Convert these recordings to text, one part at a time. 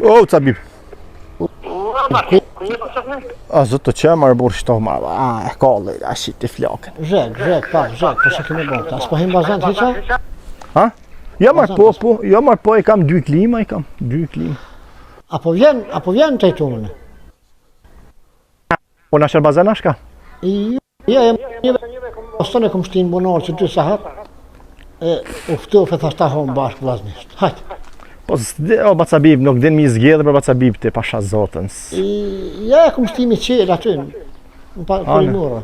O, Zabib. A zot të që marrë burë shto marrë, e kalli, a shiti flakën. Zhek, po që kemi bërë, as po him bazan të heqa? Ha? Ja marrë po, e kam 2 klima, Apo vjen të i tunën? Po në shërë bazan ashka? Ja, ostën e kom shtinë bonarë që 2 sahat, uftu fe thashta hon bashkë vllaznisht. Hajtë. Po, Bacabib, nuk din mi zgjedhë për Bacabib të pasha zotën. Ja, kom shtimi qelë aty, në korinurë.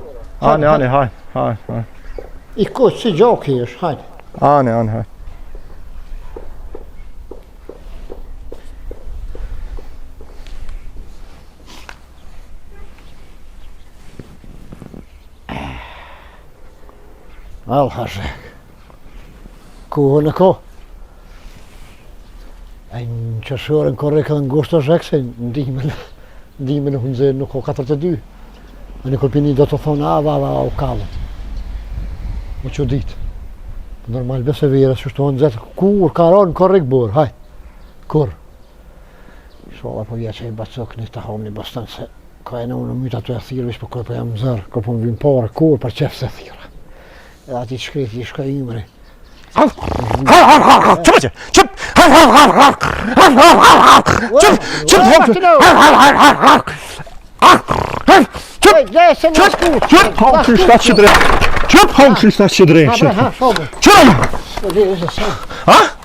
Ane, hajtë. I koqë, si gjoki është, hajtë. Ane, hajtë. Allah zhek. Kohën e kohë. E në qëshorën korrekt edhe në ngushtë zhek se ndihme në hundzirë nuk o 42. E në kolpini do të thonë u kallën. Më që ditë. Normal bese vire, që shtu nëzëtë, kur karonë korrekt burë, haj. Kur. Shola po vje që i bacok një të homni bastan se ka e në unë myta të e thirë, vish po kërë po jam zërë, kërë po më vinë pare, kur për qef se thira. Edhe ati të shkreti, i shka imri.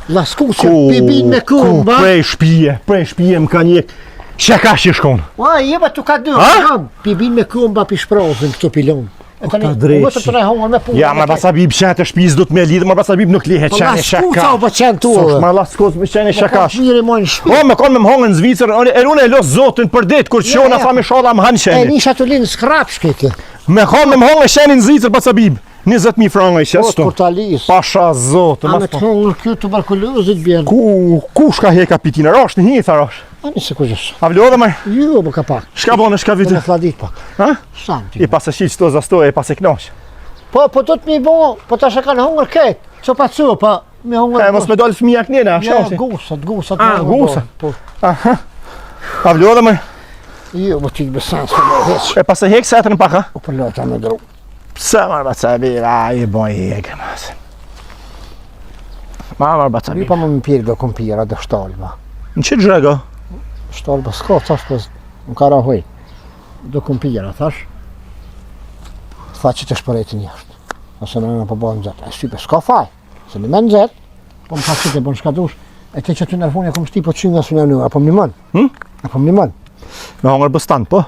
La skuqë, bibin me kumba. Prej shpije më ka njek. Sheka që shkon. Jeba tu ka dy, bibin me kumba pi shprozën këtu pilon. Ka drejtë. Ja, ma Bacabib qenë të shpijës du të me lidhë, ma Bacabib nuk lihet qenë shaka. Po la skuqa o po qenë tu. Ma la skuqa me qenë shaka. O, me konë me më hongën në Zvicër, e unë e losë zotin për ditë, kur qona tha me shala më hanë qeni. E nisha të linë skrap shkeke. Me konë me më hongën qenë në Zvicër, Bacabib. 20.000 franga i qesto. Kur ta lisë. Pasha zotin. A me të hongër kjo tuberkulozit bjerë. Ku shka heka pitina, rash, në hitë, rash. A një se ku gjësë. A vlodhe me? Jo, më ka pak. Shka bone, shka vitë? Në thladit pak. Ha? Santi. I pas e qitë sto za sto, e pas e knosh. Po do të mi bo, po ta shë kanë hongër ketë. Co pa cu, pa me hongër. E mos me dollë fëmija kënjena, Ja, gusat. Gusat. Aha. A vlodhe me? Jo, më t'i besans për me heq. E pas e hek se atër në pak, ha? O për lota me dru. Pse marrë Bacabib, i boj hek, mas. Marrë Bacabib. Mi pa më pjerë do kompira, do shtalba. Në që gjrego? Shtalba s'ka, thash për në kara hoj. Do kompira, thash. Tha që të shpëreti njështë. Ose në po bojnë zetë. E sype, s'ka faj. Se në men zetë, po më thash që të bon shkadush. E te që të nërfuni e kom shti po të qynë nga së në në, apo më një mënë. Apo më një mënë. Me hongër bëstan, po?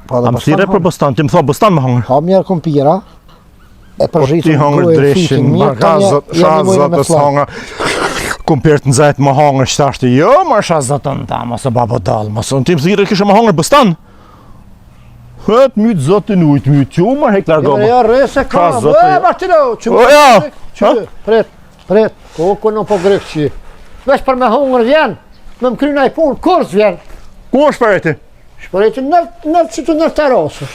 A më thire për bëstan, ti më tha bëstan me hongër. Ha mjerë kompira. E përzhitë ti hongër dreshin, markazot, shazotës hongër. Kumpirët në zetë më hongër shtashti, jo, më shazotën ta, mësë babo dalë, mësë në tim thire kishë më hongër bëstan. Hëtë mytë zotin ujtë mytë, që më hek largohë. Ja, rese ka, Martino, që pret, ku në po grek që. Vesh për me hongër vjen, me më kryna i punë, kur s'vjen. Ku është shpëreti? Shpëreti nëllë që të nëllë të rosë.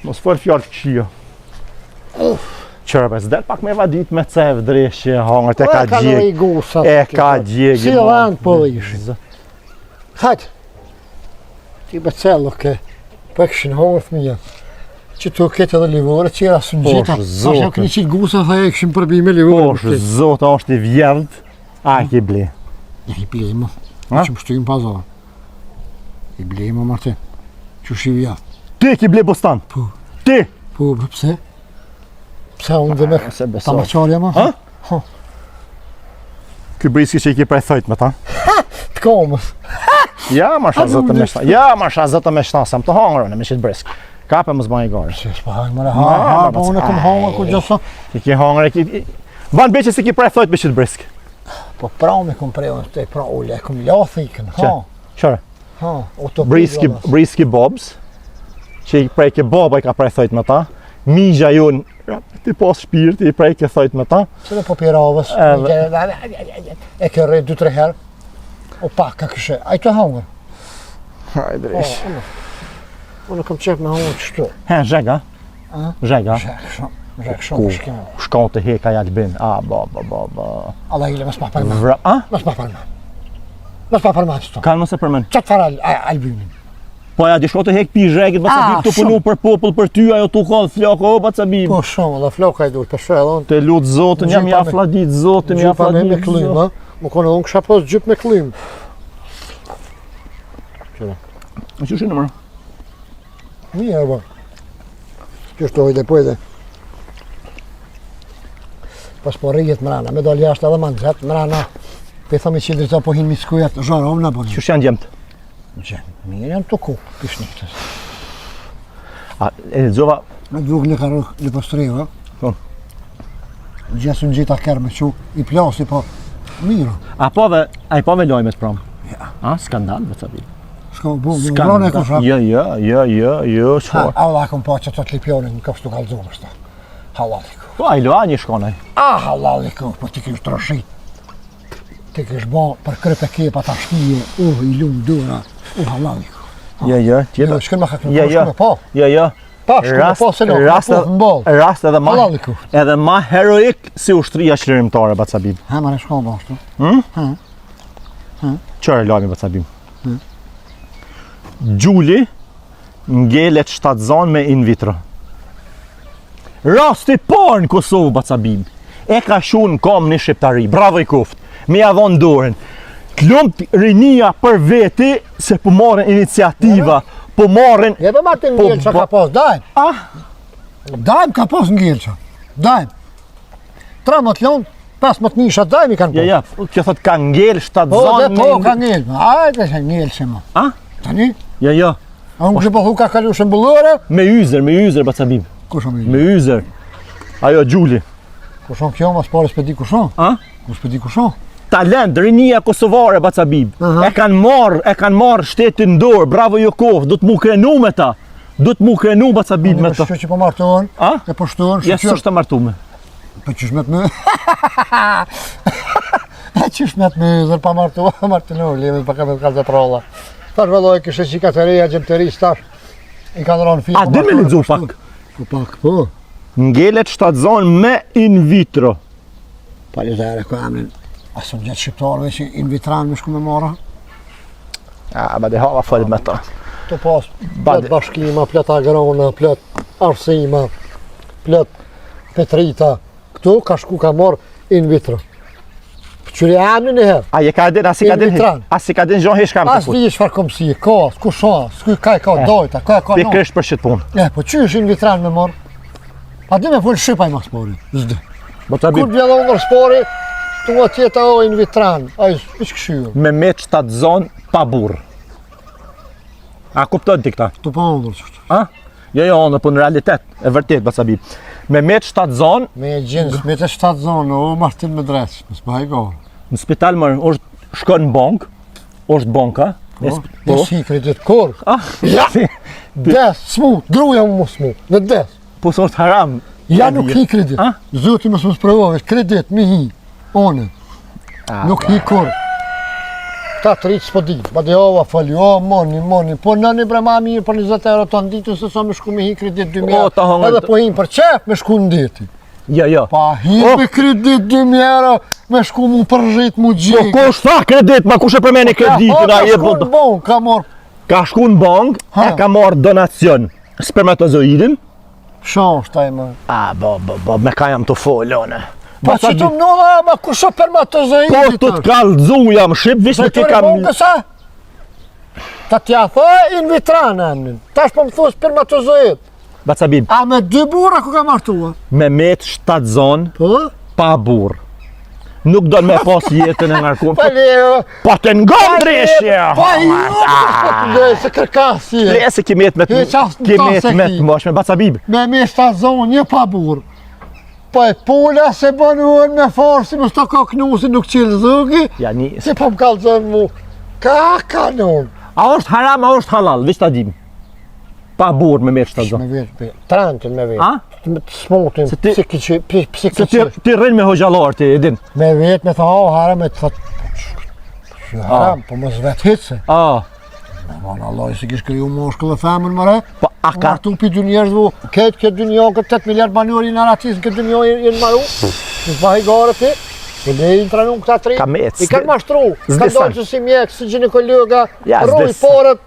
Mos fërë fjallë këshio. Qërëve, s'del pak me vadit me cevë dreshje, hongër, e ka gjegë. E ka gjegë. Si dhe po dhe ishi. Hajtë. Ti becello ke. Po e këshin hongër fëmija. Që të ketë edhe livore, që era së në gjitha. Ashtë ja këni qitë gusa, tha e këshin përbi me livore. Poshë, zotë, është i vjellët. A, ki ble. Ja, i ble më. Që më shtojnë pazara. I ble më, Martin. Që shi vjellët. Ti ki ble bostan? Po. Ti? Po, pëse? Pse unë dhe me ta mërqarja ma? Ha? Ky briski që i ki prej thojt me ta? Të komës. Ja, ma shazëtë me shtasam. Ja, ma shazëtë me shtasam. Të hongërën e me qitë brisk. Kape më zbaj i gare. Që s'pa hangë mëre po unë e këm hongër ku gjësa. Ti ki hongër e ki... Van beqe se ki prej thojt me qitë brisk. Po pra me këm prej unë të e pra ullë, e këm lathë ikën. Qërë? Briski bobs. Që i prej ke boba i ka prej thojt me ta. Migja jonë, ti pas shpirti, i prej ke thojt me ta. Se dhe po piravës, e kërre 2-3 herë. O pak ka këshe, a i të hongër? Hajde rish. Unë kam qep me hongër qështu. He, zhega? Zhega? Zheg shumë shkime. Shkon të heka jak bin, a, ba. Allah ile, mas ma palma. A? Mas ma palma. Mos pa përmend këto. Kanë mos e përmend. Çat fara Albimin. Po ja di shko të hek pi zhegit, Bacabib të punu për popull për ty, ajo tu ka flokë, o Bacabib. Po shumë, dhe floka i duhet, për shëllon. Të lutë Zotin, jam i afladit Zotin, i afladit me klim, ha? Më kone unë kësha pas gjyp me klim. Qëra. Në që shinë mërë? Mirë, ba. Qështë ojde, pojde. Pas po rrijet mrana, me dal jashtë edhe manzet, mrana. Pe thami që drita po hinë mi skujat, zhara, unë në bërë. Qështë janë gjemët? Mirë janë të ku, pishnitës. A, e lëzova... Në drug në karë në postreva. Po. Gjesë në gjitha kërë me që i plasi, po mirë. A i po ve lojmet prom? Ja. A, skandal, Bacabib. Shka bu, më vrone e kusha. Jo, qëfar. Allah kom po që të të lipjonin, në këpështu kalzonë është. Halaliku. Po, a i loa një shkonaj. Halaliku, po ti kësh të rëshit. Ti kësh bo për krype kepa ta shkije, i lumë dura, halaliku. Tjetër. Shkën me kakë në shkën me po. Pa, shkën me po se në, po në bolë. Rast edhe ma heroik si ushtria qlirimtare, Bacabib. Ha, ma në shkën bo ashtu. Qërë lojme, Bacabib? Gjuli ngelet shtatzon me in vitro. Rasti parë në Kosovë, Bacabib. E ka shunë kom një shqiptari, bravo i kuft, me javon dorën. Klump rinia për veti se po marrin iniciativa, po marrin... Je për martin ngellë që ka pas, dajmë. Dajmë ka pas ngellë, dajmë. 13 lonë, 15 nisha dajmë i kanë pas. Ja, kjo thot ka ngellë, shtatzon... Po, ka ngellë, ajde që ngellë që ma. Tani? Ja. A unë kështë po ka kalu shëmbullore? Me yzer, Bacabib. Kushon me yzer? Me yzer. Ajo, Gjuli. Kushon kjo, mas pare s'pedi kushon? S'pedi kushon? Talent, rinia kosovare, Bacabib. E kanë marrë shtetin dorë, bravo Jokov, do të mu krenu me ta. Do të mu krenu, Bacabib, me ta. Që që po martohen, e po shtohen, ja, së është të martume. Po qysh me të me... Qysh me të me zër pa martohen, martinohë, limet pa ka me të kalë të prolla. Tash vëlloj, kështë që ka të reja, gjemëtëris, tash, i ka dhëronë fi... A, dhe me lidzu pak? Po pak, po. Ngelet shtatzon me in vitro. Palizere, ko emrin. Asë më gjithë shqiptarëve që invitran me shku me mara? Ba dhe hava fëllit me ta. Të pas, plët bashkima, plët agrona, plët arsima, plët petrita. Këtu ka shku ka marë in vitro. Qëri emrin e herë. A je ka din, asi ka din gjohë hesh kam të fut. As di shfar komësi, ka, s'ku shan, s'ku ka dojta, ka non. Pikrisht për shqit punë. Po që është in vitran me marë? A di me full shqipaj ma spori, zdi. Bacabib. Kur bjellon nër spori, të nga tjeta o in vitran, a i këshyrë. Me met shtatzon pa burë. A kuptoj ti këta? Tu pa ndër qështë. Jo, po në realitet, e vërtet, Bacabib. Me met shtatzon... Me gjinës, me të shtatzon, o martin me dreç, më s'ma i gorë. Në spital mërë, është shkon në bank, është banka. Po, si kredit kur. Ja, des, smut, gruja mu smut, në des. Po, së është haram. Ja, nuk hi kredit. Zoti më së sprovove, kredit, mi hi, one. Nuk hi kur. Ta të rritë s'po di, ma dhe ova fali, moni, po në një brema mirë për 20 euro të nditu se sa me shku me hi kredit 2.000 edhe po hi për qef me shku ndeti. Jo. Pa hi me kredit 2.000 euro me shku mu për rrit mu gjik. Po shta kredit, ma kush e përmeni kreditin? Ka shku në bank, ka marrë. Ka shku në bank, e ka marrë donacion. Spermatozoidin? Shanë shtaj më. Bo, me ka jam të folone. Pa që të mnolla, ma kusho spermatozoidin? Po të t'kallëzu jam shqip, vishë të kam... Ta t'ja thë in vitran emnin, tash po më thu spermatozoid. Bacabib. A me 2 burra ku ka martua? Me met shtatzon, po? Pa burr. Nuk do me pas jetën e ngarkum. Pa leo. Po të ngom dreshje. Pa jo, se kërkasi. Lese kimet me të mosh me Bacabib. Me met shtatzon, një pa burr. Po e pula se banuën me farsi, më s'ta ka knusi, nuk qilë zëgi. Ja njës. Si po më kalëzën mu. Ka kanon. A është haram, a është halal, vish ta dim. Pa burr me met shtatzon. Me vetë, trantin me vetë. Smotin, psikisht. Ti rrin me hoxhallar ti, e din. Me vetë, me tha, haram, me të thot. Haram, po më zvet hitse. Në Allah, se kishë kriju moshkë dhe femën mëre. A ka tu pi dy njerëzvu, këtë dunjo, këtë 8 miliard banuar i në ratisë, këtë dunjo i në maru. Në zbahi gare ti. Në ne i tranu këta tri, Kamet, i kanë mashtru, ka s'desan. dalë që si mjek, si ginekologa, Ja, rruj s'desan. porët,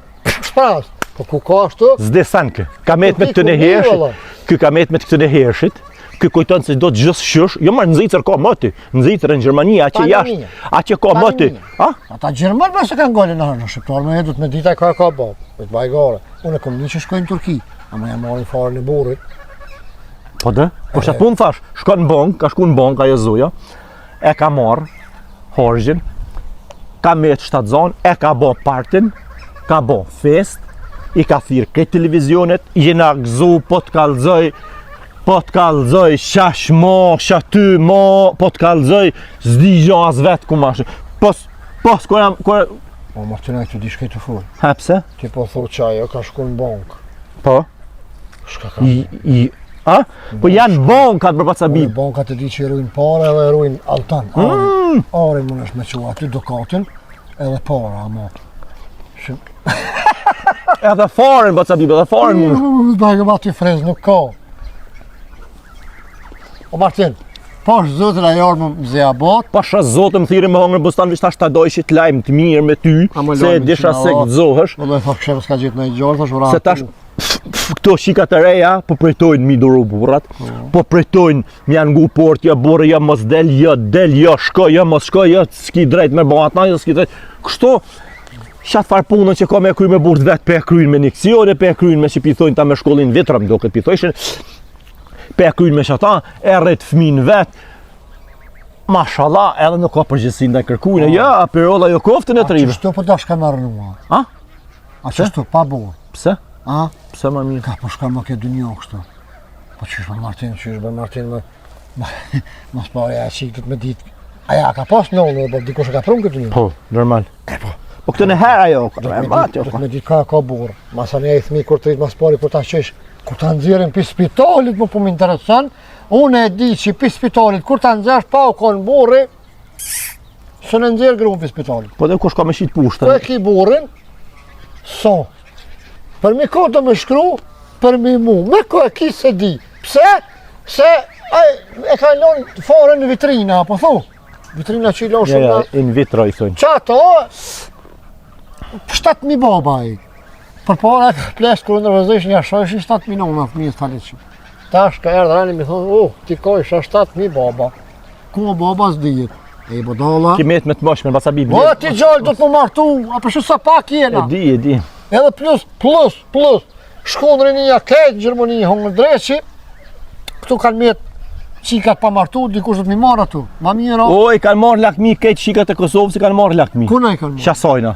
shpras. Po ku ka ashtu? Zdesan kë. Kamet me Po, këtë në ti ku hershit. valla? Ky kamet me këtë në hershit. Ky kujton se do të gjithë shysh, jo më nxitër ka mëti. Nxitër në Gjermani, atje jashtë. Atje ka mëti. Ha? Ata Gjerman pas se kanë golën në shqiptar, më edut me dita ka bë. Me bajgore. Unë kom një që shkoj në Turqi, ama jam marrë farën e burrit. Po dhe? Po çat pun thash, shkon në bank, ka shku në bank ajo zoja. E ka marr horxhin. Ka me shtatzon, e ka bë partin, ka bë fest, i ka thirr këtë televizionet, jena gëzu, po të kallëzoj, shash mo, shaty mo, po të kallëzoj, s'di gjo as vetë ku mash. Pos, kur O Martina këtu di shkej të fol. ha pse? Ti po thua çaj, ka shku në bank. Po, Shka ka. a? Po janë bankat për Në Bacabib. bankat e di që i ruin para edhe ruin altan. Arin mund është me qua aty dokatin edhe para, ama. Edhe faren Bacabib, edhe faren mund. Bajgë aty frez nuk ka. O Martin, pash zotën a jarë më mzeja bat, Pasha zotë më thirë me hongër bustan vishta ta dojshit lajmë të mirë me ty, A më se lajmë disha që se na gëzohësh, dhe thak shef s'ka gjithë në i gjallë, thash ura. se tash këto shikat e reja po prejtojnë mi duru burrat, po prejtojnë mi janë ngu port, ja burë, ja mos del, ja shko, ja mos shko, ja s'ki drejt me bat na, ja s'ki drejt. Kështu, shatë farë punën që ka me kry me burët vetë, pe e kryin me nikcione, pe e kryin me që pithojnë ta me shkollin vitrëm, do këtë pithojshin, pe e kryin me shata, e rrit fmin vetë, mashallah, edhe nuk ka përgjithësi ndaj kërkujnë, ja, perolla jo koftën e të rive. Qështu po dash ka marrë mua? A? A qështu, pa burë? Pse? A? Pse më mirë? Ka po shka më ke dy një kështu. Po qysh me Martin, më spari a qikët me ditë. Aja ka pas në po dikush e ka prunë këtë një. Po, normal. Po këtë në herë ajo, e mati, Do të me ditë ka burë. Masa një e thmi kur të rritë mas pari kur ta qesh, kur ta nxjerrin pi spitalit më po më intereson, unë e di që pi spitalit kur ta nxjersh pa u konë burri, së në nxjerë grunë pi spitalit. Po dhe kush ka me shit Po e pushtën. ki burrin, so. Për mi ko të me shkru, për mi mu. Me ko e ki se di. Pse? Se e ka lënë fare në vitrina, apo thu? Vitrina që i lënë Ja, shumë ja, në... in vitro i thonë. Qa ato, 7.000 baba i. Për para ka ples kërë nërvëzësh një shojshin 7.000 në fëmijës falit që. Tash ka erdhë rani mi thonë, ti ka isha 7.000 baba. Ku baba s'dijet? E i bodala. Kimet me të mosh me Bacabib. O, ti gjallë do të më martu, a për sa pak jena. E di. Edhe plus, shkondrin një kejtë në Gjermani, hongër dreqi, këtu kanë mjetë qikat pa martu, dikush do të mi marrë atu, ma mira. O, i kanë marrë lakmi, këtë shikat e Kosovës i kanë marrë lakmi. Kuna i kanë marrë? Shasojna.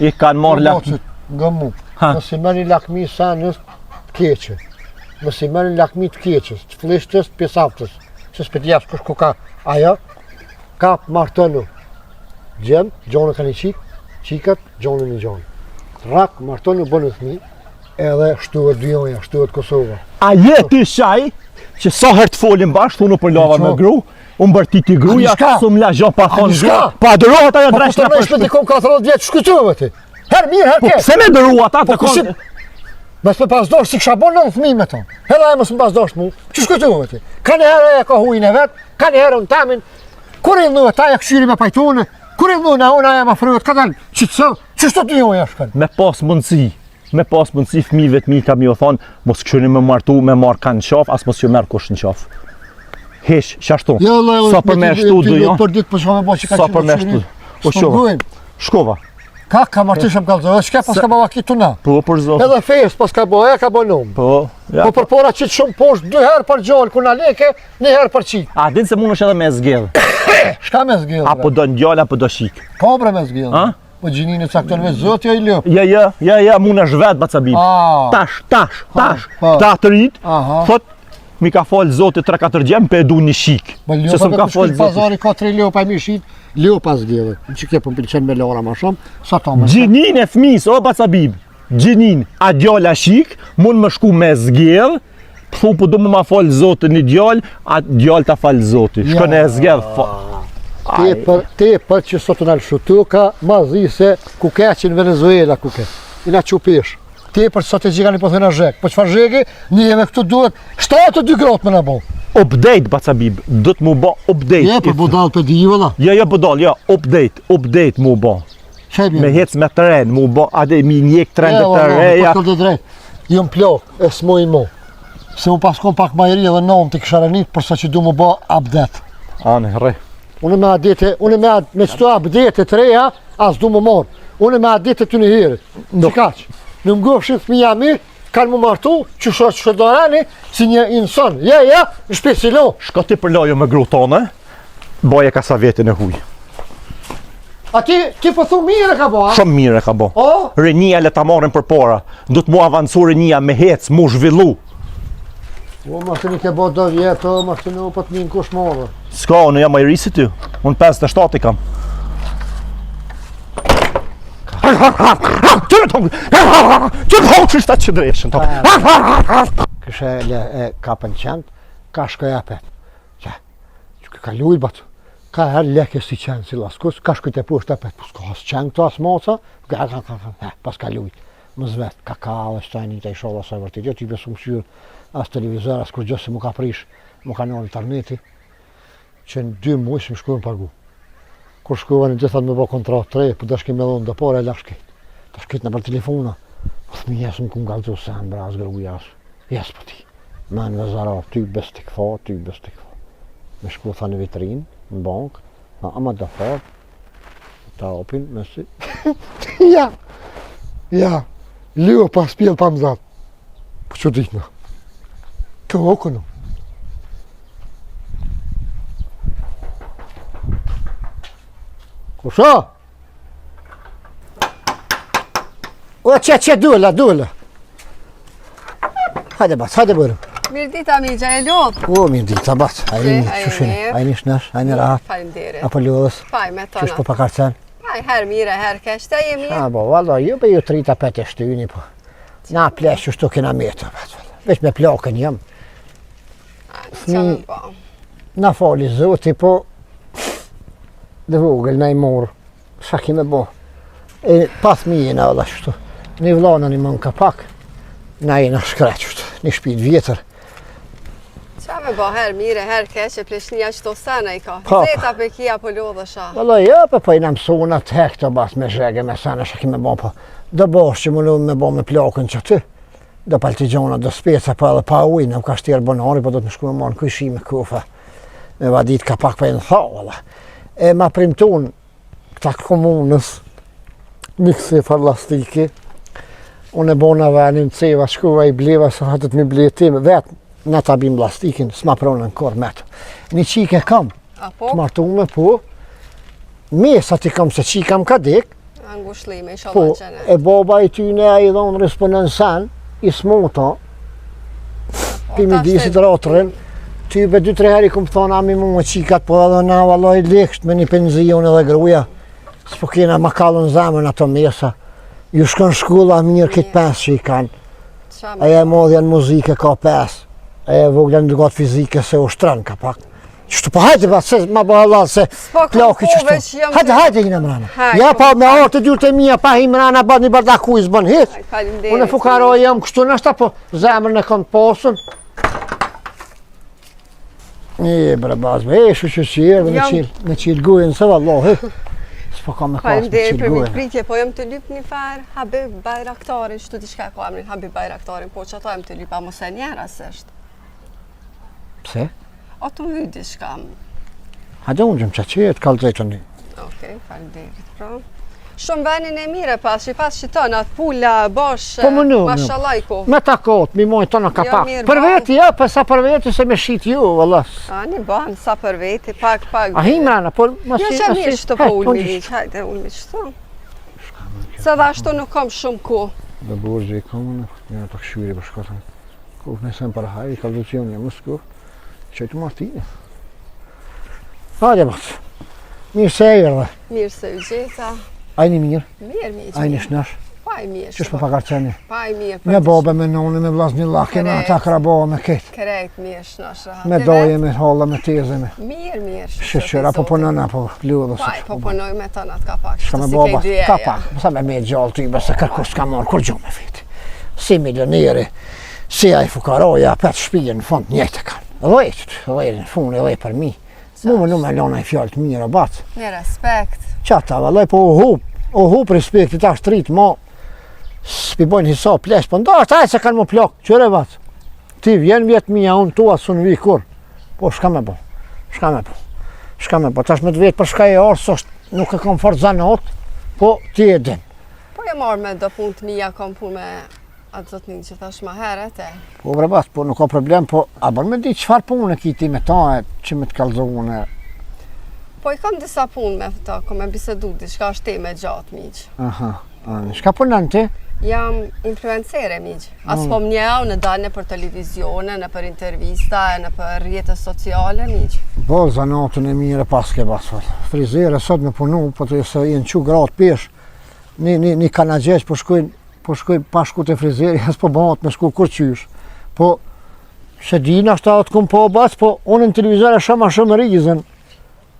I kanë marrë lakmi. Nga mu, Ha. mos i merrni lakmi sa nës të keqe, mos i merrni lakmi të keqes, të flishtës, të pjesaftës, që s'pe t'jepsh kush ku ka, ajo, kap martënu, gjem, gjonë kanë i qikat, gjonën i gjonë. Rak, martënu bënë thmi, edhe shtuhet Dujoja, shtuhet Kosova. A je ti shaj, që sa herë të folim bashkë, thunë për lava me gru, unë bërtiti gruja, s'u m'la gjo pa thonë shka? gru, pa dërohat ajo Po dresh të në nëjsh me përshpër. dikon 40 vjetë, shkytuve ti. Her mirë, her Po ke. pse me dëruat ata Po të kushim, konë? mes me pasdosht si kisha bon në fëmijë me tonë. Hela e mos më pasdosht mu, që shkytuve ti. Ka një herë e ka hujnë e vetë, ka një herë në tamin, kur i ndhuve ta ja këshyri me pajtone, kur i ndhuve na unë aja ma fryet, ka dalë, që shto të njoja shkën. Me pas mundësi fëmijëve të mi kam ju thonë, mos këshyni me martu, me marë kanë qaf, as mos që merë kush në qaf. Hesh, shashtu, sa për me shtu du jo, Për ditë për shkome bo që ka sa për me shtu. O shova, shkova, Ka martishëm kalzove, shke pas ka bava kitu na. po për zotë, Edhe fejës pas ka bo, e ka bo numë. po, ja. Po për pora qitë shumë poshtë, 2 herë për gjallë, ku na leke, 1 herë për qitë. A din se mund është edhe me zgjedh, Shka me zgjellë? apo do ndjall, apo do shik. Ka bre me zgjellë. A? Po gjinin e cakton me zotja i lëp. Ja, mund është vetë Bacabib. Tash, po. ta të rritë, Aha. thot, mi ka falë zotit 3-4 gjemë, pe du një shik. Po Se lëpa s'm me ka kushkit falë zotit. pazari ka 3 lëpa e mishit, lëpa zgjellë. Që ke po m'pilqen me lara ma shumë, sa ta me Gjinin e fëmis, o Bacabib, gjinin, a djalla shik, mund më shku me zgjedh, thu po du më ma falë zotit një djall, a djall ta falë zotit. Shkon e zgjedh, Te për që sot në alëshutu ka ma zi se ku keqin Venezuela ku ke. I na qupesh. Te për që sot e gjika një po thëna zhek. Po qëfar zheki, një me këtu duhet 72 gratë me në bo. update Bacabib, do të mu bë update. Je për budall për di valla. Jo budall, jo, update mu bë. Me hec me tren, mu bë, ade mi njek trendet të reja. Po të drejt. Jo plok, e smoj mo. Se unë paskon pak majri edhe nom të kësharanit përsa që du më bë update. Anë, rre. Unë me qëto update të reja, as du më morë. Unë me update të një herë. Që kaq? Në më gofshin fëmija mi, kanë më martu, që shëdorani, si një inson. Ja, në shpesilo. Shko ti për lojo me gru tonë, boje ka sa vjetin e huj. A ti po thu mire ka bo, a? Shumë mire ka bo. O? Rinia le ta marrin për pora. Du të mu avancu rinia me hec, mu zhvillu. O, ma të një ke bo do vjetë, ma të një po të minë kush morë. Ska, unë jam majrisi ty. Unë 57 i kam. Ty më thonë që shtatë që dreshën. Kështë e kapën qëndë, ka shkoj apet. Që ka lujt batë. Ka herë leke si qenë si laskus, ka shkujt e pusht apet. Pus ka asë qenë këto asë moca, pas ka lujt. Më zvet, ka dhe shtajnë të i shodha sa vërtit. Jo t'i besu më syrë asë televizor, asë kur gjë se mu ka prish, mu ka në interneti. Që në 2 muaj si më shkujnë pagu. Kur shkuva në gjithat me bo kontrat 3, për dëshki me dhonë dëpore, e lashkit. Ta shkit në për telefona. Po thëmi jesë më këmë galëzu se në braz gërgu jasë. Jesë për ti. Ma në vezarar, ty bes t'i këfa. Me shku tha në vitrinë, në bankë, na ama da farë, ta opin, mesi. Ja, lio pas pjellë pa më zatë. Po që ditë në. Kë oko në. Kusha? O, që duela. Hajde bas, hajde bërë. Mirë dita mi gjelot. O, mirë dita bas, ajni shnesh, ajni rahat. Faleminderit. Apo lodhës, Faj me qështë tona. po pakarcen. Faj, her mire, her keshte, je mirë. Bo, valla, ju be ju 35 e shtyni, po. Na plesh që shtu kena metë, veç me plakën jam. Që me bo? Na fali zoti, po, dhe vogël na i morë, sa kime bo. E pas mi jena valla shtu, një vlana një mën ka pak, na jena shkreqët, një shpit vjetër. Qa me bo, her mire, her keshe, pleshnia që to sene i ka. Pa. Zeta pe kia po lodhë sha. Valla, ja, po i në mësuna të hekto bas me zhege, me sene, sa kime bo, po. Dë bosh që më lu me bo me plakën që ty. Dë paltigjona, dë speca, po edhe pa ujnë, në ka shtirë bonari, po do të më shku me marë në kujshime kufa. Me vadit ka pak për e në tha, valla. E ma primtun këta komunës, mikse farlastiki, unë e bona venin ceva, shkuva i bleva, sa hatët mi bletim, vetë, në ta bim plastikin, s'ma pronën kor metë. Një qike kam, Apo? të martume, po, mesa ti kam se qikam ka dek, Angushlime, isha po, Allah qene. e baba i tyne a i dhonë responen sen, i smota, pimi disit ratërin, ty be 2-3 heri kom thonë, ami mu më qikat, po edhe na valoj lekësht me një penzion edhe gruja, s'po kena ma kallën zemën ato mesa, ju shkon shkulla mirë kitë 5 që i kanë, Qa me aja e modhja në muzike ka 5, aja e vogla në dukat fizike se ushtran ka pak. Qështu po hajde ba, se ma ba Allah se S'po plaki kërkove qështu. që jam Hajde hina mrana. Hajde, Ja po. pa me artë të dyrë të mija, pa hi mrana, ba një bardaku i zbën hit. Faleminderit. Unë e fukaroj jam kështu nështë, po zemrën e kanë posën. Bre bazme, shu që qirë dhe me qilë gujën, se vallohi. S'po ka me pas me Faleminderit qilë për gujën. mitpritje, po jam të lyp një farë Habib Bajraktarin, që të diçka ka emrin Habib Bajraktarin, po që ato jam të lyp, a mos e njera se është. Pse? O të hy diçka. Hajde unë gjëmë që qirë, kallë drejtën një. Okej, faleminderit, pra. Shumë venin e mire pas që tonë, atë pula, bosh, Po më në, mashallah i ko. Me takot, mi mojë tonë ka Jo, pak. mirë, Për ba. veti, ja, për sa për veti se me shqit ju, valla. A, një banë, sa për veti, pak. A hi mrana, por mas Jo që mirë që të po ulmi viq, hajde ulmi qëto. Se dhe ashtu nuk kam shumë ku. Dhe borgje i kamë, një të këshyri për shkotën. Kur nësem për hajri, ka vëcion një mësku, që të martini. Hajde bëtë, mirë se e dhe. Mirë se u gjeta. Ajni mirë, Mirë mi ajni mirë. shnash, Pa i mirë. qështë për pakar qeni. Pa i mirë. Me bobe, me noni, me vlasni lake, me ata kraboha, me ketë. Krejt mirë shnash rahat. Me doje, me holla, me teze, me Mirë. shqyra, po punën, apo ljuhë Pa i po punoj me të natë ka pak. Shka me si boba, kej ka dyja, pak, sa me me gjallë ty, bese kërkur s'ka morë, kur gjumë me viti. Si milioneri, si a i fukaroja, pet shpijën në fond njëjtë kanë. Lej, në fund e lej për mi. Mu më me lona i fjallë të mira, batë. Me respekt. Qata, lej, po u hup respekti ta shtrit, mo, s'pi bojnë hisa plesh, po nda, taj se kanë më plak, qëre batë. Ti vjen vjetë mija, unë tua s'unë vi kur. Po, shka me po, tash me të vetë për shka e arë, nuk e kam fort zanot, po ti e din. Po e marrë me do punë të mija, kam punë me atë zotnin që thash ma heret e. Po bre bas, po nuk ka problem, po a bërë me di qëfar punë e kiti me ta e që me të kalzohune? Po i kam disa punë me ta, kom e bisedu, diçka është teme gjatë miq. Aha, shka punën ti? Jam influencere miq. As po më njau në dalë për televizione, në për intervista, në për rrjetet sociale miq. Po zanatën e mire pas ke bas, frizere sot me punu, po të se jenë që gratë pesh, një kanagjeq po shkoj pa shku të frizeri, as po bëhat me shku kur qysh. Po, se dina është atë kum po bas, po unë në televizore shumë rizën.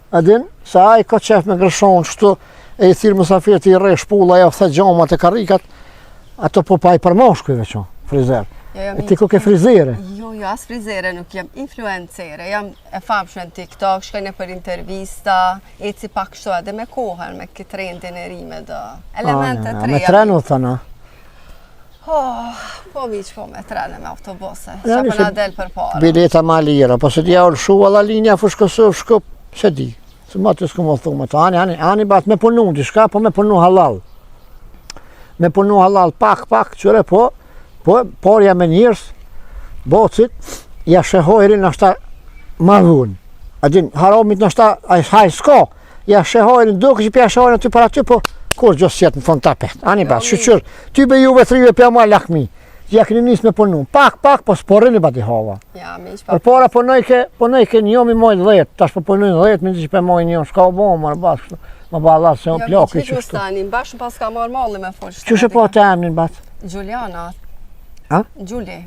A din, se aj ka qef me grëshon, shtu e i thirë mësafirët i re shpulla, ja the gjamat e karikat, ato po pa i përmoshkujve që, frizer. E ti ku ke frizere? Jo, as frizere nuk jam influencere, jam e famshme në TikTok, shkoj në për intervista, e si pak shto edhe me kohën, me këtë trendin e rime dhe elemente të reja. Me trenu thëna? Po miq, po me trene, me autobuse, që për na del për para. Bileta ma lira, po se t'ja ullë shua la linja, fushkësë, shkup, se di. Se ma të s'ku më thume të, ani bat me punu, di shka, po me punu halal. Me punu halal pak, qëre, po porja me njërës, bocit, ja shehojrin ashta madhun. A din, haromit nashta, haj s'ka, ja shehojrin, duke që pja shehojrin aty për aty, po kur gjos jetë në fond tapet. Ani bat, shqyqyr, ty be juve thrive pja ma lakmi. Ja këni njës me punu, pak, po s'porrin i bat i hava. Ja, miq, pa. Për para punoj ke njomi mojnë 10, tash po punojnë 10, me që pe mojnë një, s'ka u bo, marë bashkë, më balat se më plaki që shtu. Jo, miq, bashkë pas ka marrë malli me folë. Që shë po të emnin bat? Gjuliana. Ha? Gjuli.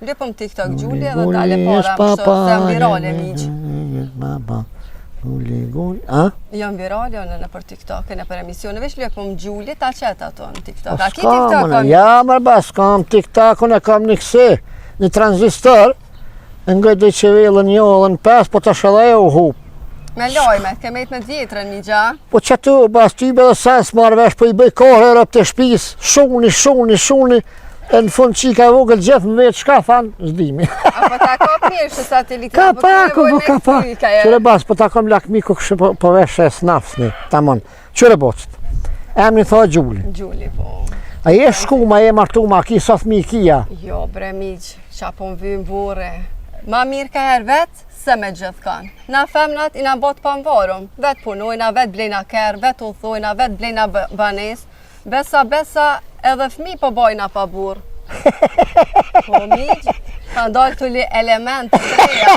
Lëpëm TikTok Gjuli edhe Gjuli, dale para, kështu, se jam virale miq. Gjuli, a? Jam virale në për TikTok, në për emisione, veç lëpëm Gjuli, ta qëtë ato në TikTok. A ki S'kam, TikTok kam? ja marë bas, s'kam TikTok, e kam një kësi, një transistor, ngëj dhe që velën jollën 5, po të shëllaj u hup. Me lojme, ke mejt me t'vjetrën një gja? Po që tu, bas, ty be dhe sens marrë vesh, po i bëj kohë rëp të shpis, shuni, e në fund qika e vogël gjithë më vetë, shka thanë, zdimi. Apo ta kap mirë që satelitin? Ka pa, qëre bas, po ta kom lakmi ku kështë po vesh e snafsni, tamon, qëre bocët, emni tha Gjuli. Gjuli, po. A je shku, ma je martu, ma ki sa thmi kia? Jo, bre miq, qa po më vymë bure. Ma mirë ka herë vetë, se me gjithë kanë. Na femnat i na botë pa mvarëm, vetë punojna, vetë blejna kërë, vetë uthojna, vetë blejna banes, besa, edhe fmi po bojna pa burë. Po miq, ka ndalë të li element të reja.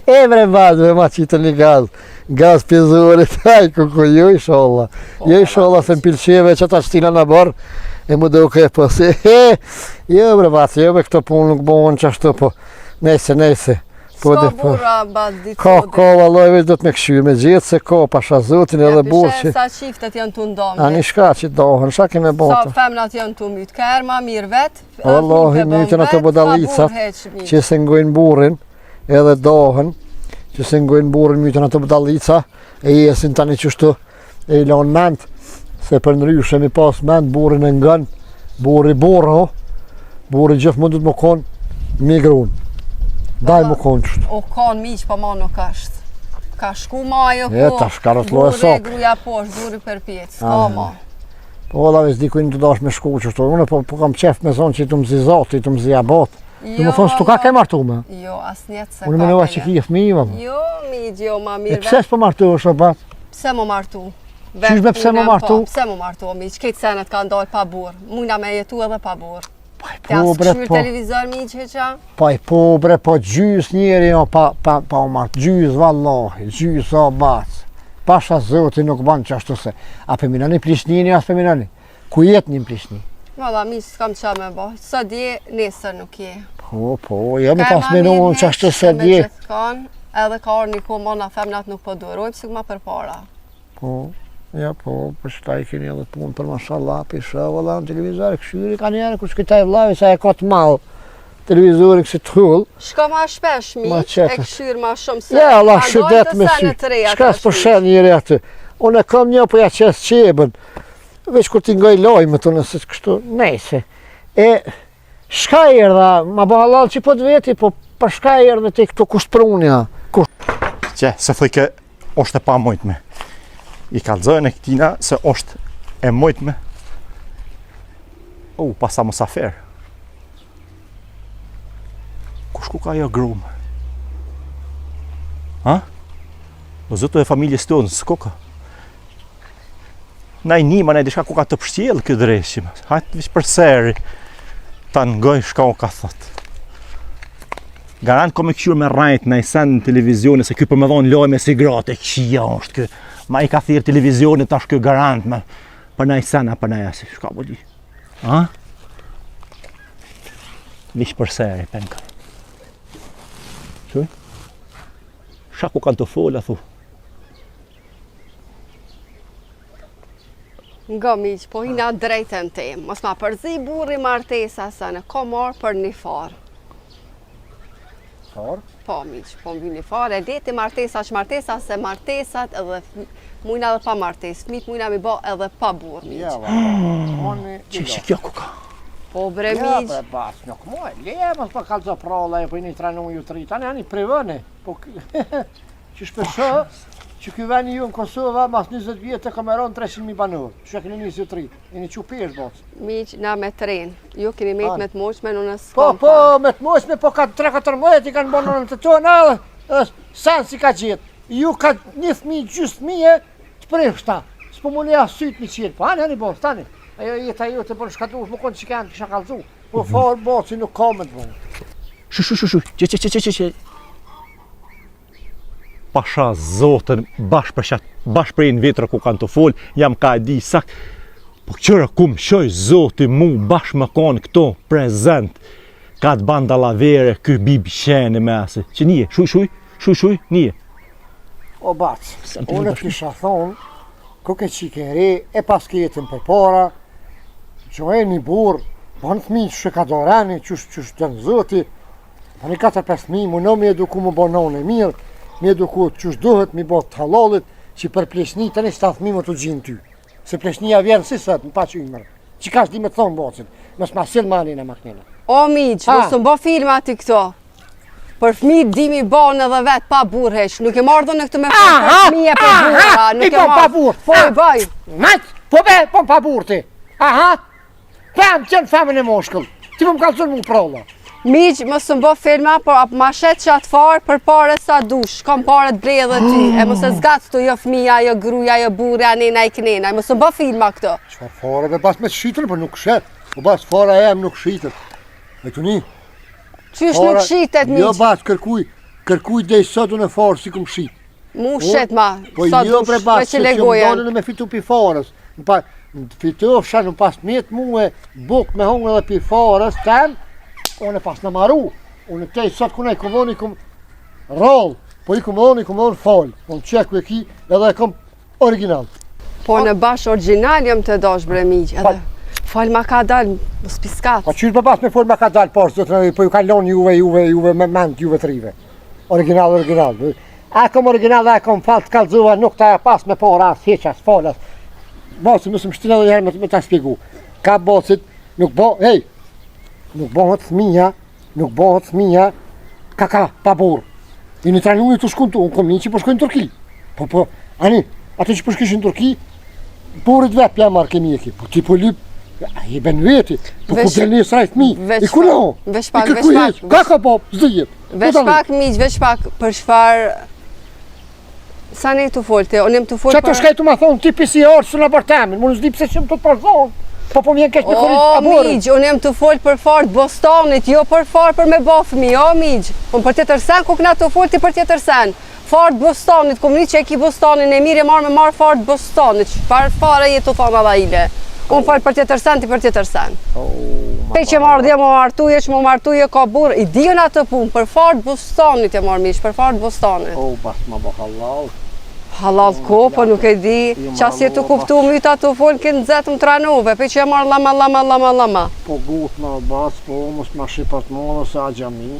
E bre bazë, ma qitë një gaz pjezurit, aj kuku, jo i sholla, se m'pilqeve që ta shtina në barë, e më duke po se, jo bre bazë, jo bre këto punë nuk bohën që ashtu, po, nese. Ska burra bazë ditë sotit. Ka, valloj, veç do të me këshy, me gjithë se ka, pasha zotin edhe burë që... Sa qiftet janë të ndomë. Ani shka që dohën, shka keme bota. Sa femnat janë të mytë kërë, ma mirë vetë, Allahi mytën ato bodalicat, që se ngojnë burin, edhe dohën, që se ngojnë burin mytën ato bodalica, e jesin tani qështu e i lanë mend, se për nryshe mi pas mend, burin e ngën, buri gjithë mundet më konë migrun. Daj më konë qështë. O konë miq, po ma nuk është. Ka shku ma jo ko. E, ta shkarotlo e sok. Buri gruja poshtë, buri për pjetë, s'ka ma. Po la veç dikujnë të dash me shku qështë. Unë po kam qef me zonë që i të mzi zotë, i të mzi abat. Të më thonë s'tu ka ke martu me? Jo, as njetë se ka. Unë me nëva që ki e fmi, vëllë. Jo, miq, jo, ma mirë. E pse s'po martu është o bat? Pse më martu? Qyshbe pse më martu? Pse më martu, miq, këtë senet ka ndalë pa burë. Mujna me jetu edhe pa burë. Po bre, po. Televizor miq heqa? Po bre, po gjys njeri jo pa u martë, gjys vallahi, gjys o bacë. Pasha zoti nuk banë qashtu se. A pëminani plishnini, as pëminani? Ku jetë një plishni? Valla, miq, s'kam qa me bo. Sa dje, nesër nuk je. Po, jo me pas menohën qashtu se dje. Edhe ka orë një ko mona femnat nuk po durojmë, si ma për para. Po, ja po, për shta i keni edhe punë për mashallah, për shë, valla, në televizor, këshyri ka njerë, kur shkëtaj vlavi, sa e ka të malë, televizorin kësi të hull. Shko ma shpesh, Ma miq, qetë. e këshyr ma shumë se... Ja, Allah, Andojnë shëdet të me sene sy. të reja Shka tash, s'po miq. shen njëri aty. Unë e kam një po ja qes qebën. Veç kur ti ngoj lojme të nëse kështu, nejse. E, shka erdha, ma bo halal që po të veti, po për shka erdhe te këto kushprunja. Që, se thike, është e pa mojtme. I kalzojnë e këtina se është e mojtme. Pasa mosafer. Kush ku ka jo grumë? Ha? O zëto e familjes tonë, s'ko ka. Na i nima, na i dishka ku ka të pështjelë këtë dreshim. Hajtë vish për seri. Ta ngoj shka o ka thot. Garant ko me këshur me rajt na i sen në televizione se kjo për me dhonë loj me si gratë. Këshia është kjo. Ma i ka thirë televizionit tash kjo garant me. Për na i sen, a për na jasi. Shka po di. Ha? Vish për seri, penka. Shuj? Shaku kanë të fola, thu. Nga miq, po hina drejtën tem. Mos ma përzi burri martesa se në ko marë për një farë. Farë? Po miq, po mbi një farë. E deti martesa që martesa se martesat edhe mujna edhe pa martes. Fmit mujna mi bo edhe pa burë, miq. Ja, va. Që shi kjo ku ka? Po bre Ja, miq. bre, bas, nuk moj. Le, mos pa kalzo pralla, e po i një tranu ju tri. Tani ani prevëne. Po, që shpesho, që ky veni ju në Kosova, mas 20 vjetë e kameron 300.000 banor. Që e këni 23. E një qupesh, bas. Miq, na me tren. Ju keni met me të moqme, në në Po, s'kom po, pa. me të moshme, po ka 3-14 i kanë bonë në të tonë, sen si ka gjithë. Ju ka një fmi, gjysë fmije, të prishta. S'po mu leja sytë mi qirë. Po, ani bos, tani. Ajo jeta ju të përnë shkatu, më konë që kanë kisha kalzu. Po, farë bos, që nuk kamet, bo. Shu, që. Pasha zotën, bash për një vetra ku kanë të folë, jam ka e di sak. Po qëra ku më shoj zoti mu, bash më konë këto prezent. Ka të banda lavere, ky bibi shene me asë. Që nije, shuj, nije. O, bac, Sa të unë bashkë. të kisha thonë, ku ke qike re, e pas ke jetën për para, që e një burë, banë thmi që ka dorani, që të në zoti, banë i 4-5 thmi, më në me eduku më bonon e mirë, me eduku që duhet, mi bo të halalit, që për pleshni të një 7 thmi më të gjinë ty. Se pleshnia vjenë si sëtë, në pa që imërë. Që ka shdi me të thonë bocin, mës ma silë mani në maknina. O miq, mos të mbo filma ti këto. Për fëmijë dimi bon edhe vetë pa burhesh. Nuk e mardhën në këtë me fëmijë për fëmije për burra. i bon pa burr. Po i bëj. Majtë, po pa burr ti. Aha, pëmë qenë femën e moshkull. Ti më kalëzën mu prolla. Miq, mos të mbo filma, por ma shet që atë farë për pare sa dush. Kom pare të ble dhe ty. E mos e zgatë të jo fëmija, jo gruja, jo burja, nena i knena. Mos të mbo filma këto. Çfarë fare be bas me shitën, po nuk shet. Po bas fara jem nuk shitet. E të një. Qysh nuk shitet, Jo miq. bas, kërkuj dhe i sotun e farë si këm shit. Mu shet ma. Po Sa jo dush, bre me bas, që se që më legojen. dolën me fitu pi farës. Në fitofsha në pas mjetë mu e buk me hongë edhe pi farës tem, unë e pas në maru. Unë te sot kuna i kumon i kum roll, po i kumon fal. Unë qeku e ki edhe e kom original. Po në bash original jam të dosh bre miq. Edhe fal ma ka dal, mos piskat. Po qysh për pas me fol me ka dalë pas, po ju kalon juve me mend juve trive. Original. A kom original, a kom fal të kalzuva, nuk ta pas me para, as heqas, falas. Bosi, mësë më shtinë edhe herë me ta shpjegu. Ka bosit, nuk bëhet fëmija, ka, pa burë. I në tranu një të shkuntu, unë kom një që po shkojnë në Turki. Po, ani, atë që po shkishin në Turki, burit vetë pja marrë kemi e ki. Po ti po lyp, i ben veti, po ku del një srajt mi, i ku në ho, i kërkuj heq, ka po, zdijet. Veç pak miq, veç pak për çfarë sa ne të folte, unë jam të folë Qa të shkaj të ma thonë, ti pisi orë së në apartamin, më në zdi pëse që më të përzonë, po mjen keq me korit O aborën. miq, unë jam të folë për farë të Bostonit, jo për farë për me ba fëmi, o miq. Unë për tjetër sen, ku këna të folë ti për tjetër sen. Farë të Bostonit, kom një që e ki Bostonin, e mirë e marë me marë farë të Bostonit, çfarë fare je të thonë adha ile. Unë falë për tjetër sen, ti për tjetër sen. Pe që marrë dhe më martuje, që më martuje ka burë, i dion atë punë, për farë të Bostonit e marrë miq, për farë të Bostonit. O, bas ma bo halal. Halal ko, po nuk e di. Qas je të kuptu myta të folë kënë zetëm të ranove, pe që e marrë lama. Po gut në Albas, po mos ma shipat më se a gjami.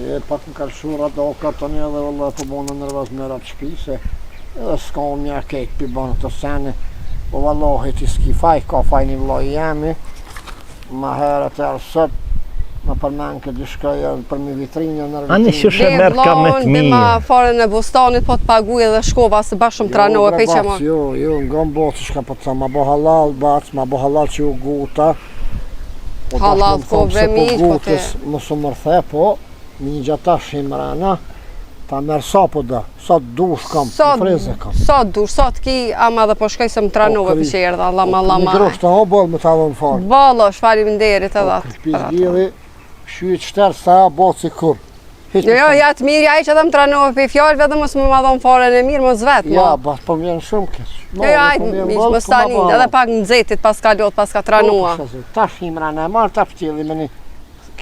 E pak më kalshura do ka të një dhe vëllë po bonë në nërvaz në ratë shpi, se edhe s'ka unë një kejt për bonë të sene. Po vallohi ti s'ki faj, ka faj një vloj jemi. Ma herët e arsët, ma përmen këtë dyshkaj për mi vitrinë në rëvitrinë. Ani që merë ka me të mirë. Dhe ma fare në bostanit po të paguj edhe shkova se bashkëm të ranove, pe që ma. Jo, nga më botë shka po të sa, ma bo halal bac, ma bo halal që u guta. Halal ko vemiq, po të... Mësë mërthe, po, një gjata shimrana, ta merë sa po da, sa dush kam, freze kam. Sa dush, sa të ki, ama dhe po shkaj se më të ranove, për që erdha, lama. Një grosh të ho, bolë më të avon farë. Balosh, falim nderit edhe atë. Kërpis gjeli, shyjt shterë sa bolë si kur. Jo, ja të mirë, ja i që edhe më të ranove për i fjallëve dhe mos më madhon fare në mirë, mos vetë, Ja, bas po më vjenë shumë kesh. Jo, më stanin, edhe pak në zetit, pas ka lot, pas ka të ranua. Ta shimrana e marë, ta pëtjeli me një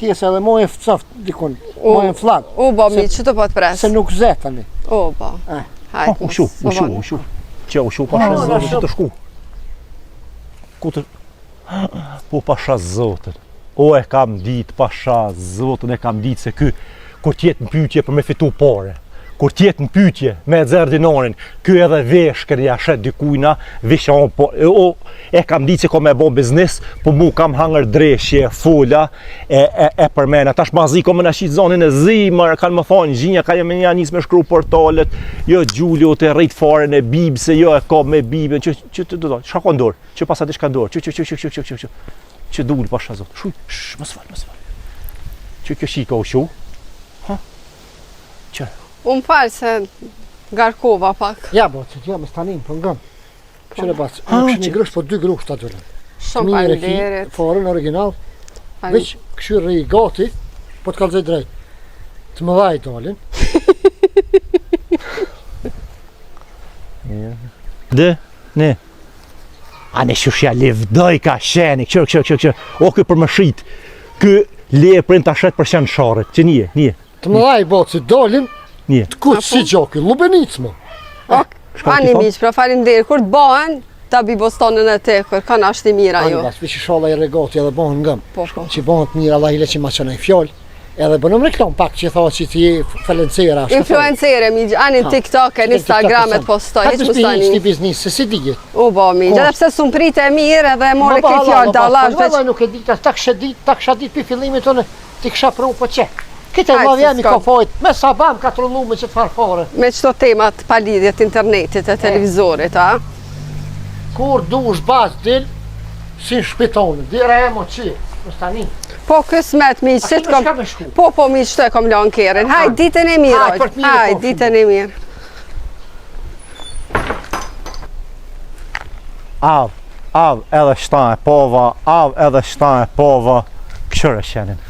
kjesë edhe mojë fëcoft, dikun, mojë flag. U ba mi, që të po të presë? Se nuk zetani. U ba. Hajt, U shu. Që u shu, pasha zotën që të shku. Ku të... Po pasha zotën. O e kam ditë, pasha zotën e kam ditë se ky, kur tjetë në pytje për me fitu pare, kur tjetë në pytje me dzerë dinarin, ky edhe veshkër ja shet dykujna, vishan po, e kam ditë se ko me bo biznis, po mu kam hangër dreshje, fola, e përmena. Tash mazi ko më në shqitë zonin e zimër, kanë më thonë gjinja, ka jemi një njës me shkru portalet, jo Gjulio të rejtë faren e bibë, se jo e ka me bibën, që të do, shka ka ndorë, që pasat i shka ndorë, që dulë pasha zotë, shuj, mos fal. Që kjo shika u shu, që? Unë falë se garkova pak. Ja, bo, që t'ja me stanin, për ngëm. Qëre bas, nuk shë një grush, po 2 grush të atyre. Shumë falenderit. Farën original, veç këshyrë i gati, po të kalzej drejt. Të më dhaj dalin. Dhe, ne. A ne shushja levdoj ka sheni, këshër. O kë për më shrit, kë le e prind të ashet për shenë sharet, që nije. Të më dhaj bo, që dalin, të kutë si gjoki, lubenicë më. Ani miq, pra falenderit, kur të bahen, ta bi bostanën e tekër, kanë ashtë i mira jo. Ani bas, vishë shala i regati edhe bahen ngëm. Po. Që bahen të mirë, Allah i le që ma qëna i fjallë. Edhe bënëm reklam pak që tha që ti falencera. Influencere mi, ani TikTok, Instagram e të postoj, heq më stani. Një biznis, se si digjet. U ba mi, edhe pse sun prite e mirë edhe more këtë fjallë dallash. Valla nuk e dit, ta kësha dit për fillimit tonë, ti kësha pru po qe. Këtë e vladh jemi ka fajt, me sabam ka të rullu me që të farfare. Me qëto temat palidhjet internetit e televizorit, a? Kur du është bazë dil, si në shpitonë, dire e mo qi, më stani. Po kësmet mi, që të kom... Po mi, që të e kom lanë kërën. Hajt, ditën e mirë, hajt, ditën e mirë. Av edhe shtan e pova, këshër e shenin.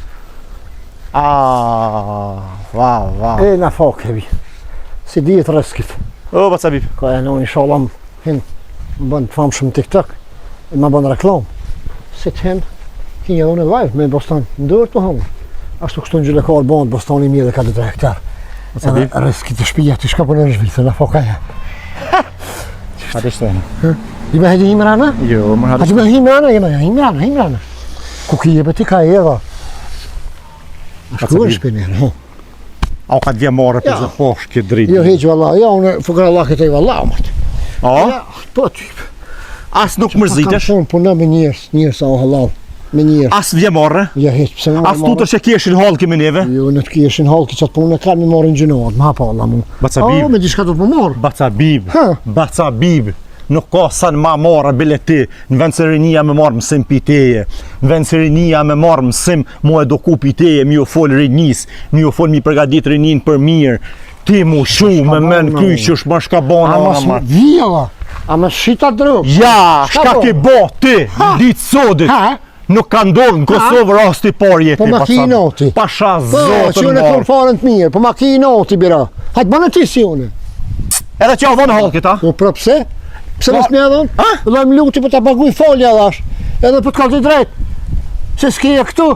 Va. E na fak hebi, si dijet rëskit. O, ba cabib. Ka e në inshallah hin më bënd të famë shumë TikTok, e më bënd reklam. Si të hin, kinja dhe unë live me bostan ndër të hangë. Ashtu kështu në gjylekarë bënd bostani mirë dhe ka 2 hektar. Edhe rëskit të shpija të shka për në rëshvitë, na fak aja. Ate shteni. I me hedi himrana? Jo, më hadi. A që me himrana? Ku ki jebe ti ka e edha? Ashtu është për njerë, A ka të vjemare për zë posh këtë dritë? Jo, heqë valla, ja, unë fukra Allah këtë e valla, mëtë. A? Po, typë. As nuk mërzitesh? Ka thonë, puna me njërës a o halal, me njërës. As vjemare? Ja, heqë, pëse më As tutër që keshin halki me neve? Jo, në të keshin halki që atë punë e kanë me marrin gjinohat, më hapa Allah mu. Bacabib. Me dishka do të më marrë. Bacabib. Nuk ka sa në ma marrë bile ti, në vend se rinia me marrë mësim pi teje, në vend se rinia me marrë mësim mu eduku pi teje, mi u folë rinis, mi u folë mi përgadit rinin për mirë, ti mu shu me men kyqësh ma shka bona ona marë. Vjela, a me shita drogë. Ja, shka ke bo ti, ditë sodit, nuk ka ndodhë në Kosovë rasti par jeti. Po ma ki i noti. Pasha Po, që unë e kom farën të mirë, po ma ki i noti bira. Hajtë banë ti si unë. Edhe që avon halkit, a? Po, pra pse? Pse mos më edhon? Dhe më luti për të paguj folja dhash, edhe për të kalti drejt. Se s'keje këtu,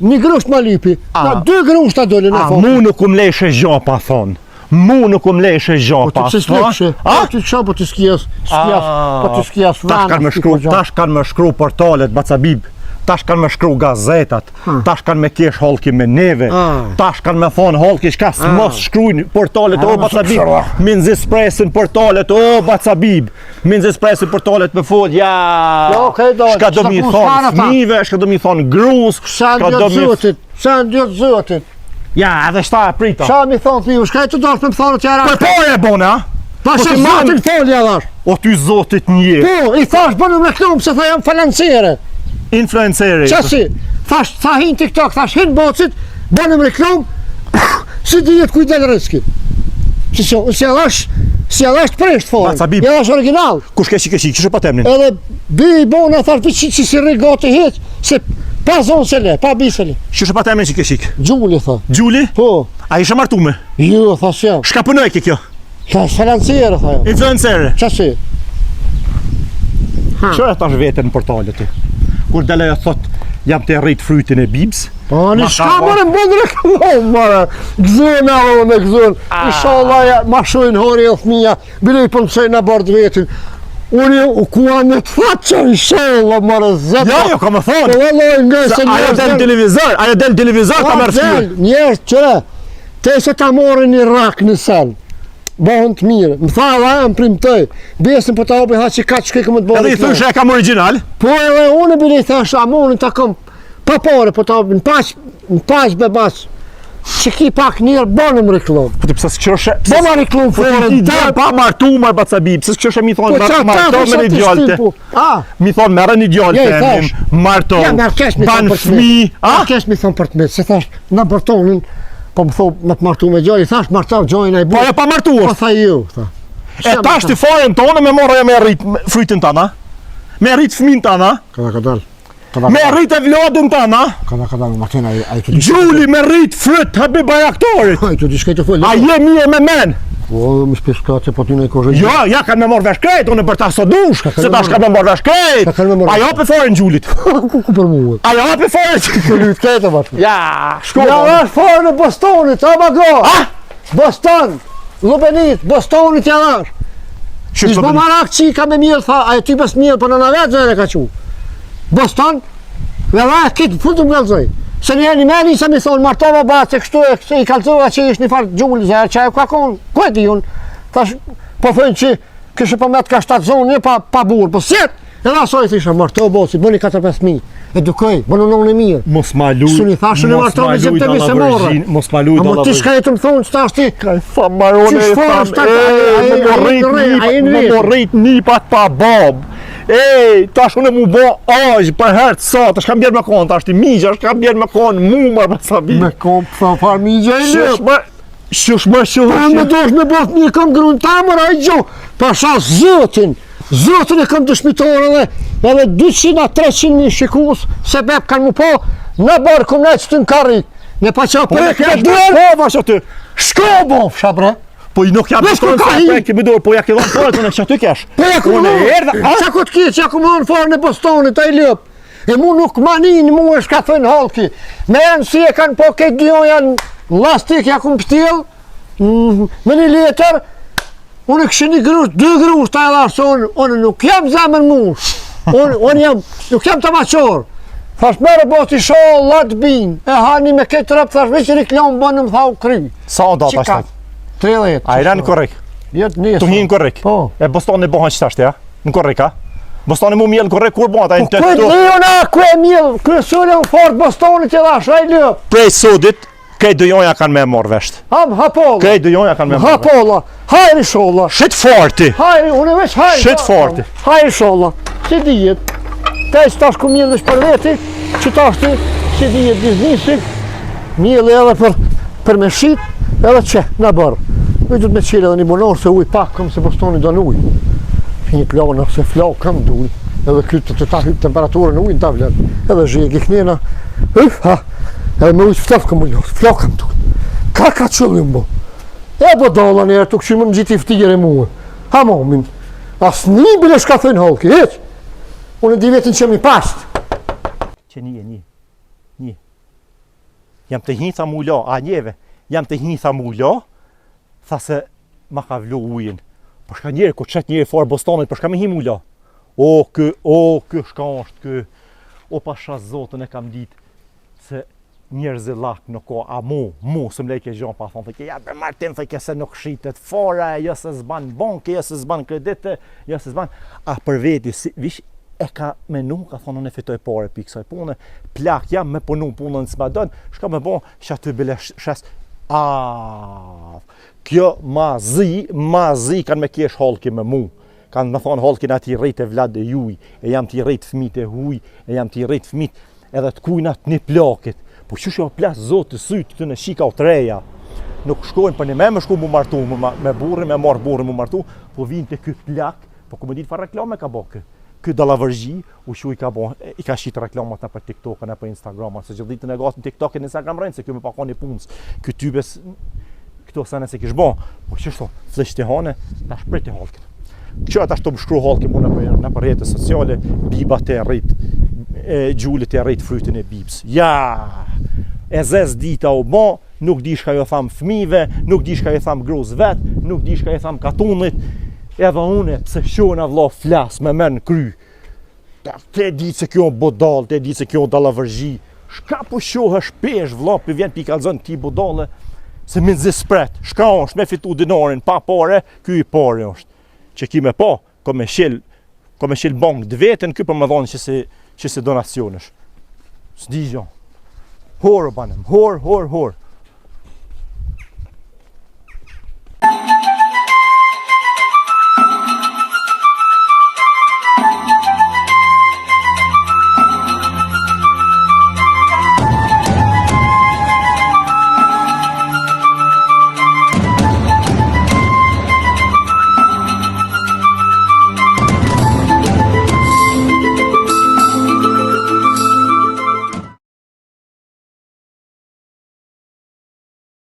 një grusht ma lipi, na 2 grusht ta dole në fond. Mu nuk um leshe gjo pa thonë. Mu nuk më leshe gjo Po pas. të s'lekshë, ti kisha po të s'kjes Tash kanë më shkru portalet Bacabib, tash kanë më shkru gazetat, tash kanë me kesh holki me neve, tash kanë me thonë holki shka s'mos shkrujnë portalet o Bacabib, min zispresin portalet o Bacabib, min zispresin portalet me fol, shka do mi thonë fmive, shka do mi thonë grus, shka do mi... Sa ndjot zotit. Ja, edhe shta e prita. Sa mi thonë fmive, shka e të dosh me më thonë që era... Po e bone, a? Pa shë zotin folja dhash. O ty zotit një. Po, i thash bënë me reklam se tha jam falancere. Influenceri. Qasi, thash, tha hin TikTok, thash hin bocit, bënë me reklam, si dijet kuj del riski. Si edhe është presht fore, Bacabib. edhe është original. Kush ke qike kishë pa temnin? Edhe bi i bona thash për që si regati hit, se pa zonë se le, pa bi se le. Qishë pa temnin qike qik? Gjulli, tha. Gjuli? Po, A ishe martume? ju, thash jam. Shka pënoj ke kjo? Thash falancere, tha jam. Influenceri. Qasi? Që e tash vetën në portalet ti? Kur dele e thot, jam të rrit frytin e bibs. Po, në Ma shka ka mërë më bëndë reklam, mërë. Gëzën e me gëzën. Inshallah, ma shojnë hori e thmija, bile i pëmësej në bardë vetin. Unë u kua në të fatë që inshallah, mërë zetë. Ja, jo, ka më thonë. Ajo del televizor, ta mërë fjur. Njerës qëre, te se ta morën një rak në sen. Bëhën të mirë. Më tha dhe e më primtoj. Besin për ta obi ha që ka që kekë më të bërë. Edhe i thush e kam original. Po edhe unë bile i thash, a monin ta kom pa pare për ta obi, në pash be bas. Që ki pak njerë, bënë më reklam. Po ti pëse s'këshoshe... Bëna reklam fore Ti dhe pa martu mar Bacabib, pëse s'këshoshe mi thonë marto me një djallë te. Mi thonë merë një djallë te emim, marto, ban fmi. Kesh mi thonë për të metë, se thash, në bërtonin, po më thonë me të martu me gjallë, i thash martav gjallën e Po e pa martu Po është. tha ju, tha. E tash të faren tonë me morë me rrit frytin tana. Me rrit fmin tana. Ka dal. Me rrit e vlodën tana. Ka dal, Martina, ai të di. Gjuli me rrit fryt habi bajaktorit. Ai të di shkaj të folë. A je mije me men. Po, më shpeshka që po t'ju në i kozhe. Jo, ja kanë me morë vesh krejt, unë për ta so dush, se tash kanë me morë vesh krejt. Ajo për faren gjulit. Ku për mua? Ajo për faren Të lytë krejtë, bashkë. Ja, shko. Ja, është forë në Bostonit, a ma go! Boston, Lubenit, Bostonit janë është. Ishtë po marak që i ka me mirë, tha, ajo ty bës mirë, për në në vetë zërë ka që. Boston, vela e kitë, full të më gëllëzoj. Se një meni se mi thonë, martova ba, që kështu e kështu i kalëzova që ishtë një farë gjullë zërë, që ajo ka konë, ku e di unë? Thash, po thënë që kështë po met ka 7 zonë, një pa burë, po sjetë. Edhe asoj thisha, martova boci, bëni 4-5 edukoj, bënë në në mirë. Mos ma luj. Së një thashë në martova me gjemë të mi se morë. Mos ma luj. A më ti shka e të më thonë që ta është ti? Kaj fa marone e thamë, më morrit nipat pa bob. Ej, tash unë mu bo aqë për herë të sa, tash kam bjerë me konë, tash ti migja, tash kam bjerë me konë, mu marë për sabi. Me kom për farë migja e lëpë. Shush më. Pa me dosh me bot një kam grunë ta mërë a i gjo. Pasha zëtin e kam të shmitore edhe 200-300 shikus se bep kanë mu po në bërë këm ne që të në karrik. Ne pa që Po e apre ke dërë, po vash aty. Shko bof shabre. Po i nuk jam të shkojnë sa e kemi dorë, po ja ke dhonë forët, unë e që aty kesh. Po ja ku më qa ku t'ki, qa ku më në farë në Bostonit, a i lëp. E mu nuk manin, mu e shka thënë halki. Me janë si e kanë po këtë dion janë lastik, ja ku më pështil, me një letër, unë kështë një grusht, 2 grusht, ta e lasë, unë nuk jam zemën mu, unë jam, nuk jam të maqorë. Thash mërë boti shohë, latë binë, e hani me këtë rëpë, thash veç reklamë bënë më thau kry. Sa o data shtat? 30. A i ranë korrik? Jetë njësë. Tu hinë korrik? Po. E Bostoni bohan që tashtë, ja? Në korrik, a? Bostoni mu mjellë korrik, kur bohan? Po kujtë njëna, ku e mjellë, kërësure u fort Bostonit e dhash, a i lëpë. Prej sudit, kej dëjonja kanë me morë vesht. Hapolla. Kej dëjonja kanë me morë vesht. Hapolla. Hajri sholla. Shit forti! Hajri, unë e veç hajri. Shit forti. Hajri sholla. Si dijet. Te që tash ku mjellësh për veti, që tash ti, si dijet biznisi, mjellë edhe për me shit, edhe që, në bërë. Me du të me qile edhe një bonor se uj pak këm se Bostoni do në uj. Një plana se flak kam du uj. Edhe krytë të ta hypë temperaturën në uj në ta vlerë. Edhe zhje giknena. Edhe me ujtë ftaf kam ullot, flak kam du uj. Ka qëllim bo. E bo dalla njerë të këshimë në gjithi ftigjer e muë. Ha momin. As një bile shka thëjnë halki, heq. Unë e di vetin që mi pashtë. Që një. Jam të hitha mullo, a njeve, jam të hitha mullo, tha se ma ka vlu ujin. Për shka njerë, ku qëtë njerë farë bostanit, për shka me him ula. O, kë shka është kë. O, pasha zotën e kam ditë se njerëzë lak nuk ka, a mu, së më lejke gjon pa thonë, ja për Martin, thëke se nuk shqitet fora, jo se zban banke, jo se zban kredite, jo se zban, a për veti, vish, e ka menu, ka thonë, në fitoj pare për kësaj pune, plak jam me punu punën së badon, shka me bon, që aty bile shes, kjo ma zi, kanë me kjesh halki me mu, kanë me thonë halkin ati rejt e vlad e juj, e jam t'i rejt fmit e huj, e jam t'i rejt fmit, edhe t'kujnat një plakit, po që shë o plasë zotë të sytë të në shika o të reja, nuk shkojnë për një me shku mu martu, me burri, me marë burri mu martu, po vinë të këtë plak, po ku me ditë fa reklame ka bo këtë dalavërgji, u shu i ka bo, i ka shqitë reklamat në për TikTok-ën e për Instagram-ën, se gjithë ditën e gatë në TikTok e në Instagram rejnë, se kjo me pakon një punës, këtë tybes, këto sene se kish bo, po që shto, flesh të hane, ta shprit të halkin. Që ata shto më shkru halkin mu në për rjetës sociale, biba të rrit, gjullit e rrit frytin e bibs. Ja, e zez dita o bo, nuk di shka jo tham fmive, nuk di shka jo tham groz vet, nuk di shka jo tham katunit, edhe une, pse shona vla flas me men kry. Te di se kjo bodal, te di se kjo dalavërgji, shka po shohë shpesh vla, për vjen pi kalzën ti bodale, se min zi spret, shka është me fitu dinarin, pa pare, kjo i pare është. Që ki me pa, ko me shil bank dë vetën, kjo për më dhonë që si donacionësh. S'di gjo. Horë banem, hor.